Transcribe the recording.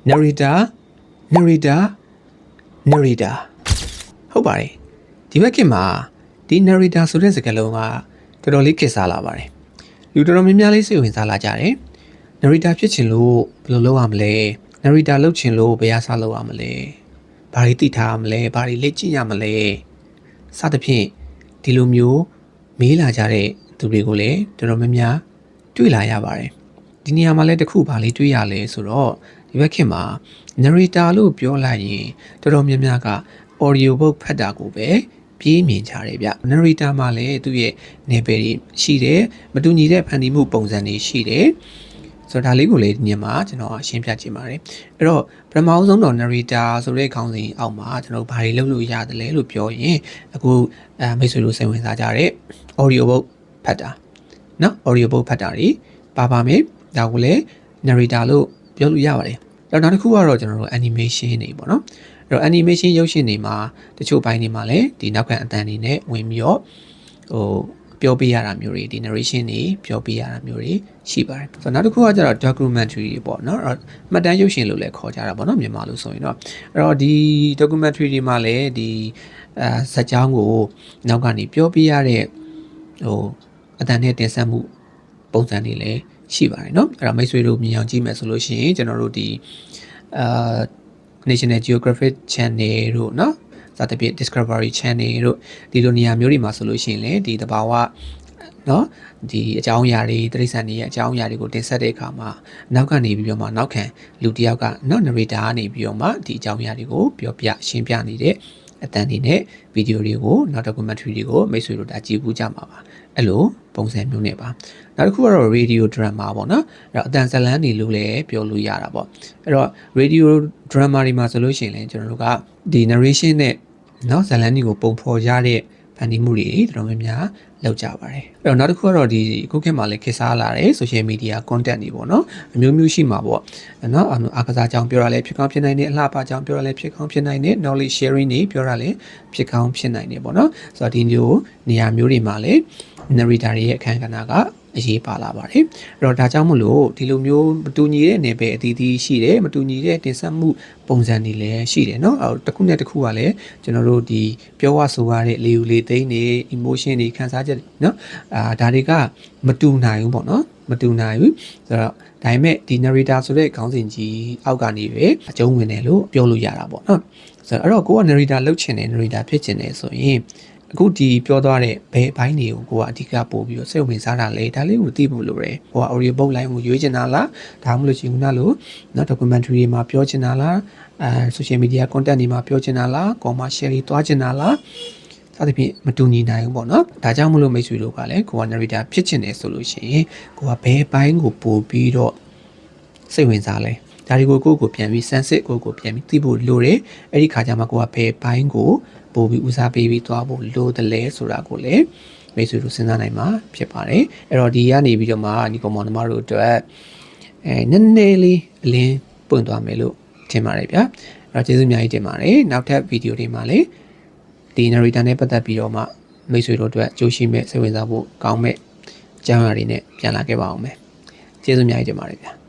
narrator narrator narrator ဟုတ်ပါတယ်ဒီဘက်ခင်မှာဒီ narrator ဆိုတဲ့စကားလုံးကတော်တော်လေးခေတ်စားလာပါတယ်လူတော်တော်များများလေးစိတ်ဝင်စားလာကြတယ် narrator ဖြစ်ချင်လို့ဘယ်လိုလုပ်ရမလဲ narrator လုပ်ချင်လို့ဘယ်အစားလုပ်ရမလဲဘာတွေသိထားရမလဲဘာတွေလေ့ကျင့်ရမလဲစသဖြင့်ဒီလိုမျိုးမေးလာကြတဲ့သူတွေကိုလည်းတော်တော်များများတွေ့လာရပါတယ်ဒီနေရာမှာလည်းတစ်ခုပါလေးတွေ့ရလဲဆိုတော့ဒီဘက်ခင်မှာ narrator လို့ပြောလိုက်ရင်တော်တော်များများက audio book ဖတ်တာကိုပဲပြေးမြင်ကြတယ်ဗျ narrator မှာလည်းသူ့ရဲ့နယ်ပယ်တွေရှိတယ်မတူညီတဲ့ဖန်တီးမှုပုံစံတွေရှိတယ်ဆိုတော့ဒါလေးကိုလည်းဒီညမှာကျွန်တော်ရှင်းပြချင်ပါတယ်အဲ့တော့ပထမဆုံးတော့ narrator ဆိုတဲ့ခေါင်းစဉ်အောက်မှာကျွန်တော်ဘာတွေလုပ်လို့ရတယ်လဲလို့ပြောရင်အခုမိတ်ဆွေတို့စိတ်ဝင်စားကြတဲ့ audio book ဖတ်တာနော် audio book ဖတ်တာတွေပါမယ်ဒါကိုလည်း narrator လို့ပြောလို့ရပါတယ်နောက်တစ်ခုကတော့ကျွန်တော်တို့ animation တွေပေါ့နော်အဲ့တော့ animation ရုပ်ရှင်တွေမှာတချို့ဘိုင်းတွေမှာလည်းဒီနောက်ခံအသံတွေနဲ့ဝင်ပြီးတော့ပြောပြရတာမျိုးတွေဒီ narration တွေပြောပြရတာမျိုးတွေရှိပါတယ်ဆိုတော့နောက်တစ်ခုကကျတော့ documentary တွေပေါ့နော်မှတ်တမ်းရုပ်ရှင်လို့လည်းခေါ်ကြတာပေါ့နော်မြန်မာလိုဆိုရင်တော့အဲ့တော့ဒီ documentary တွေမှာလည်းဒီဇာတ်ကြောင်းကိုနောက်ကနေပြောပြရတဲ့အသံနဲ့တင်ဆက်မှုပုံစံတွေလည်းရှိပါတယ်เนาะအဲ့တော့မိတ်ဆွေတို့မြင်အောင်ကြည့်မယ်ဆိုလို့ရှိရင်ကျွန်တော်တို့ဒီNational Geographic Channel တို့เนาะစသဖြင့် Discovery Channel တို့ဒီလိုနေရာမျိုးတွေမှာဆိုလို့ရှိရင်လည်းဒီတဘာဝเนาะဒီအကြောင်းအရာတွေတိရစ္ဆာန်တွေရဲ့အကြောင်းအရာတွေကိုတင်ဆက်တဲ့အခါမှာနောက်ကနေပြီးတော့မှနောက်ခံလူတစ်ယောက်ကเนาะ narrator ကနေပြီးတော့မှဒီအကြောင်းအရာတွေကိုပြောပြရှင်းပြနေတဲ့အတန်တွေနဲ့ဗီဒီယိုတွေကိုနောက် documentary တွေကိုမိတ်ဆွေတို့ဒါကြည့်ဘူးကြမှာပါအဲ့လိုပုံစံမျိုးနဲ့ပါနောက်တစ်ခုကတော့ radio drama ပေါ့နော်အဲ့တော့အတန်ဇလန်းတွေလို့လည်းပြောလို့ရတာပေါ့အဲ့တော့ radio drama တွေမှာဆိုလို့ရှိရင်လည်းကျွန်တော်တို့ကဒီ narration နဲ့နော်ဇလန်းတွေကိုပုံဖော်ရတဲ့ဖန်တီးမှုတွေတော်တော်များများလောက်ကြပါတယ်အဲ့တော့နောက်တစ်ခုကတော့ဒီခုခေတ်မှာလည်းခေတ်စားလာတဲ့ social media content တွေပေါ့နော်အမျိုးမျိုးရှိမှာပေါ့နော်အားကစားကြောင်းပြောရလဲဖြစ်ကောင်းဖြစ်နိုင်တယ်အလှပကြောင်းပြောရလဲဖြစ်ကောင်းဖြစ်နိုင်တယ် knowledge sharing တွေပြောရလဲဖြစ်ကောင်းဖြစ်နိုင်တယ်ပေါ့နော်ဆိုတော့ဒီမျိုးနေရာမျိုးတွေမှာလည်း narrator ရဲ့အခန်းကဏ္ဍကအရေးပါလာပါတယ်အဲ့တော့ဒါကြောင့်မို့လို့ဒီလိုမျိုးမတူညီတဲ့နယ်ပယ်အသီးသီးရှိတယ်မတူညီတဲ့တင်ဆက်မှုပုံစံတွေလည်းရှိတယ်เนาะအဲ့တစ်ခုနဲ့တစ်ခုကလည်းကျွန်တော်တို့ဒီပြောရဆိုရတဲ့လေယူလေသိန်းတွေ emotion တွေခံစားချက်เนาะဒါတွေကမတူနိုင်ဘူးပေါ့နော်မတူနိုင်ဘူးဆိုတော့ဒါပေမဲ့ဒီ narrator ဆိုတဲ့ခေါင်းစဉ်ကြီးအောက်ကနေပဲအကျုံးဝင်တယ်လို့ပြောလို့ရတာပေါ့နော်ဆိုတော့အဲ့တော့ကိုက narrator လုပ်ချင်တယ် narrator ဖြစ်ချင်တယ်ဆိုရင်အခုဒီပြောသွားတဲ့ဘယ်ဘိုင်းတွေကိုကိုကအဓိကပို့ပြီးတော့စိတ်ဝင်စားတာလဲဒါလေးကိုသိဖို့လိုတယ်ကိုက audio book line ကိုရွေးချင်တာလားဒါမှမဟုတ်ရှင်ကလို့နော် documentary တွေမှာပြောချင်တာလား social media content တွေမှာပြောချင်တာလား commercial တွေသွားချင်တာလားစသဖြင့်မတူညီနိုင်ဘူးပေါ့နော်ဒါကြောင့်မလို့မိတ်ဆွေတို့ကလည်းကိုက narrator ဖြစ်ချင်တယ်ဆိုလို့ရှိရင်ကိုကဘယ်ဘိုင်းကိုပို့ပြီးတော့စိတ်ဝင်စားလဲဒါတွေကိုကိုပြန်ပြီး sensitive ကိုပြန်ပြီးသိဖို့လိုတယ်အဲ့ဒီခါကျမှကိုကဘယ်ဘိုင်းကိုပို့ပြီးဦးစားပေးပြီးသွားဖို့လိုတယ်လဲဆိုတာကိုလည်းမိတ်ဆွေတို့စဉ်းစားနိုင်မှာဖြစ်ပါတယ်အဲ့တော့ဒီကနေပြီးတော့မှဒီကောင်မောင်နှမတို့အတွက်နည်းနည်းလေးအလင်းပွင့်သွားမယ်လို့ထင်ပါတယ်ဗျာအဲ့တော့ကျေးဇူးအများကြီးတင်ပါတယ်နောက်ထပ်ဗီဒီယိုတွေမှာလည်းဒီ narrator နဲ့ပတ်သက်ပြီးတော့မှမိတ်ဆွေတို့အတွက်ကြိုးရှိမဲ့စိတ်ဝင်စားဖို့ကောင်းမဲ့အကြောင်းအရာတွေနဲ့ပြန်လာခဲ့ပါအောင်မယ်ကျေးဇူးအများကြီးတင်ပါတယ်ဗျာ